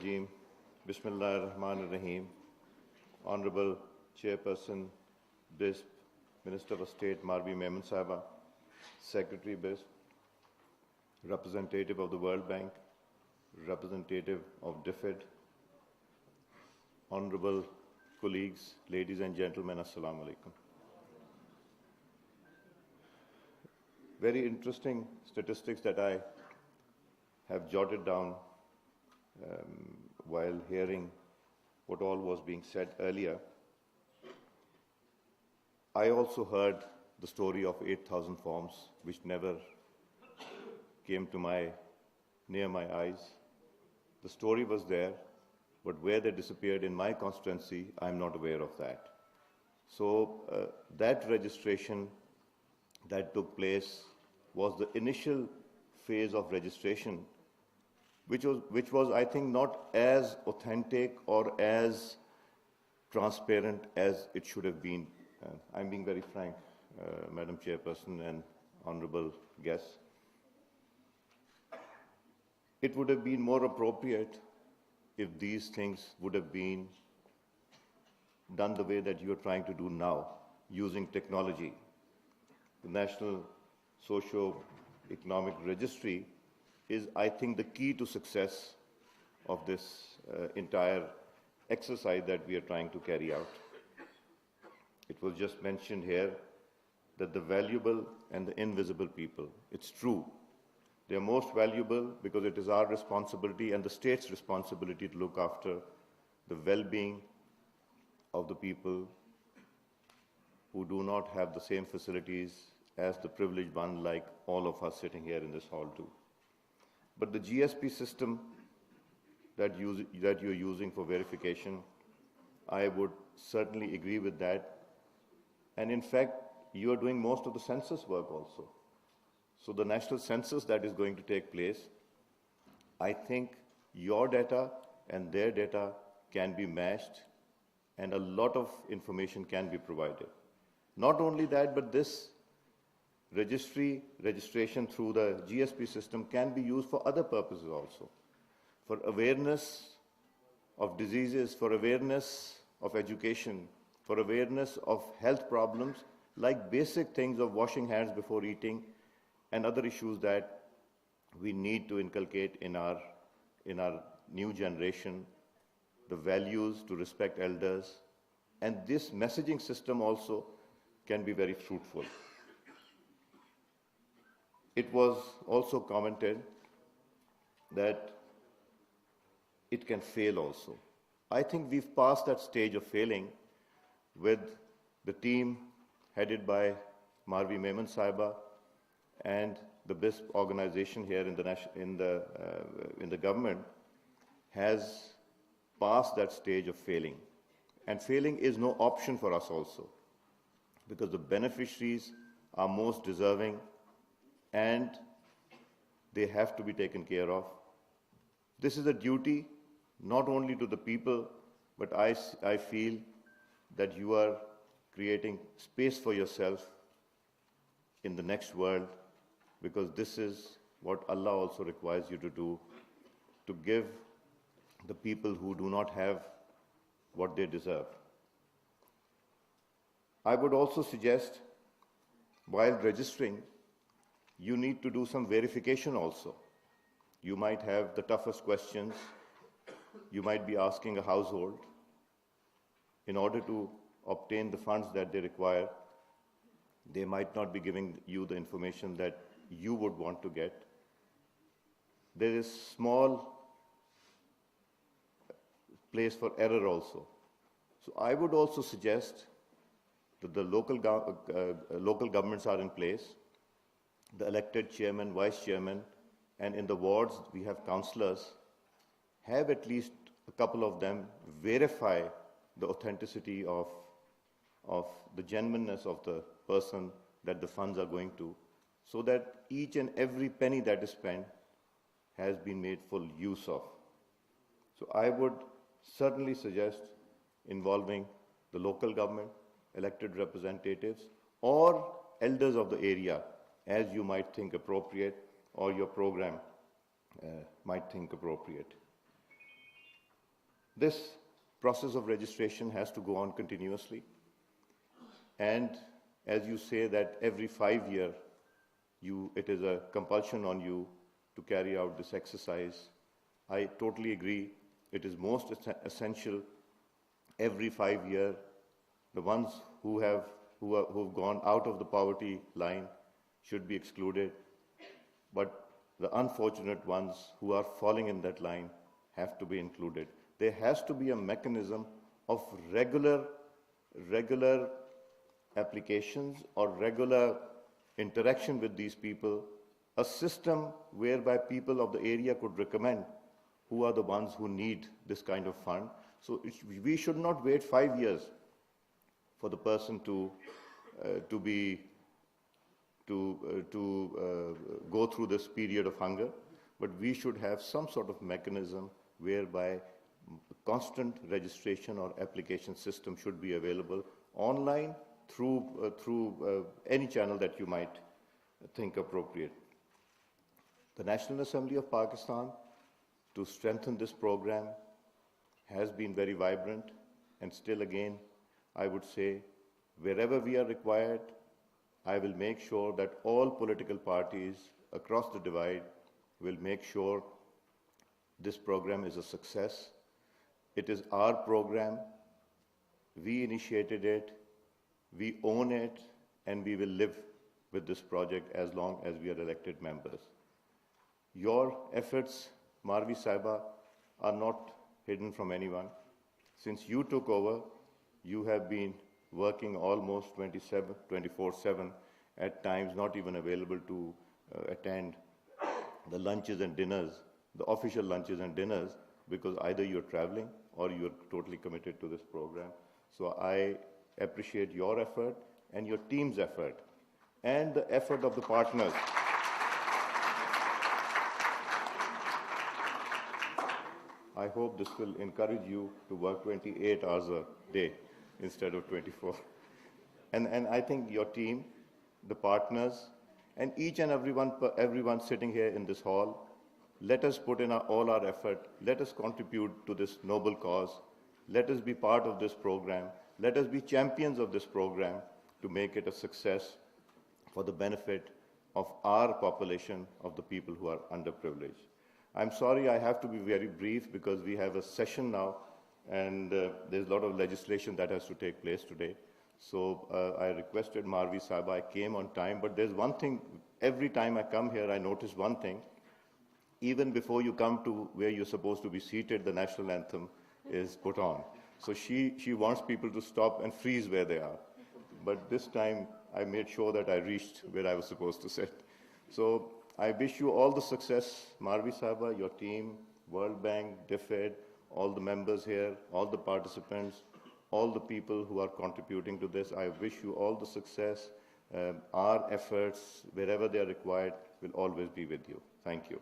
Rajim. Bismillah ar-Rahman ar-Rahim. Honorable Chairperson, BISP, Minister of State Marvi Memon Sahaba, Secretary BISP, Representative of the World Bank, Representative of DFID, Honorable colleagues, ladies and gentlemen, Assalamu alaikum. Very interesting statistics that I have jotted down while hearing what all was being said earlier. I also heard the story of 8,000 forms, which never came to near my eyes. The story was there, but where they disappeared in my constituency, I'm not aware of that. So that registration that took place was the initial phase of registration, which was, I think, not as authentic or as transparent as it should have been. I'm being very frank, Madam Chairperson and honorable guests. It would have been more appropriate if these things would have been done the way that you are trying to do now, using technology. The National Socio-Economic Registry is, I think, the key to success of this entire exercise that we are trying to carry out. It was just mentioned here that the valuable and the invisible people, it's true. They are most valuable because it is our responsibility and the state's responsibility to look after the well-being of the people who do not have the same facilities as the privileged one, like all of us sitting here in this hall do. But the GSP system that you're using for verification, I would certainly agree with that. And in fact, you are doing most of the census work also. So the national census that is going to take place, I think your data and their data can be matched and a lot of information can be provided. Not only that, but this registration through the GSP system can be used for other purposes also. For awareness of diseases, for awareness of education, for awareness of health problems, like basic things of washing hands before eating and other issues that we need to inculcate in our new generation, the values to respect elders. And this messaging system also can be very fruitful. It was also commented that it can fail also. I think we've passed that stage of failing with the team headed by Marvi Memon Sahiba and the BISP organization here in the government has passed that stage of failing. And failing is no option for us also, because the beneficiaries are most deserving and they have to be taken care of. This is a duty not only to the people, but I feel that you are creating space for yourself in the next world, because this is what Allah also requires you to do, to give the people who do not have what they deserve. I would also suggest, while registering, you need to do some verification also. You might have the toughest questions. You might be asking a household in order to obtain the funds that they require. They might not be giving you the information that you would want to get. There is small place for error also. So I would also suggest that the local governments are in place, the elected chairman, vice chairman, and in the wards we have councillors. Have at least a couple of them verify the authenticity of the genuineness of the person that the funds are going to, so that each and every penny that is spent has been made full use of. So I would certainly suggest involving the local government, elected representatives, or elders of the area, as you might think appropriate, or your program might think appropriate. This process of registration has to go on continuously. And as you say that every 5 years, it is a compulsion on you to carry out this exercise. I totally agree. It is most essential. Every 5 years, the ones who've gone out of the poverty line should be excluded. But the unfortunate ones who are falling in that line have to be included. There has to be a mechanism of regular applications or regular interaction with these people, a system whereby people of the area could recommend who are the ones who need this kind of fund. So we should not wait 5 years for the person to go through this period of hunger, but we should have some sort of mechanism whereby constant registration or application system should be available online through any channel that you might think appropriate. The National Assembly of Pakistan, to strengthen this program, has been very vibrant, and still again, I would say, wherever we are required, I will make sure that all political parties across the divide will make sure this program is a success. It is our program. We initiated it, we own it, and we will live with this project as long as we are elected members. Your efforts, Marvi Saiba, are not hidden from anyone. Since you took over, you have been working almost 24/7, at times not even available to attend the lunches and dinners, the official lunches and dinners, because either you're traveling or you're totally committed to this program. So I appreciate your effort and your team's effort and the effort of the partners. I hope this will encourage you to work 28 hours a day instead of 24. And I think your team, the partners, and each and everyone sitting here in this hall, let us put in all our effort. Let us contribute to this noble cause. Let us be part of this program. Let us be champions of this program to make it a success for the benefit of our population, of the people who are underprivileged. I'm sorry I have to be very brief because we have a session now and there's a lot of legislation that has to take place today. So I requested Marvi Saiba, I came on time, but there's one thing, every time I come here, I notice one thing. Even before you come to where you're supposed to be seated, the national anthem is put on. So she wants people to stop and freeze where they are. But this time, I made sure that I reached where I was supposed to sit. So I wish you all the success, Marvi Saiba, your team, World Bank, DFID, all the members here, all the participants, all the people who are contributing to this. I wish you all the success. Our efforts, wherever they are required, will always be with you. Thank you.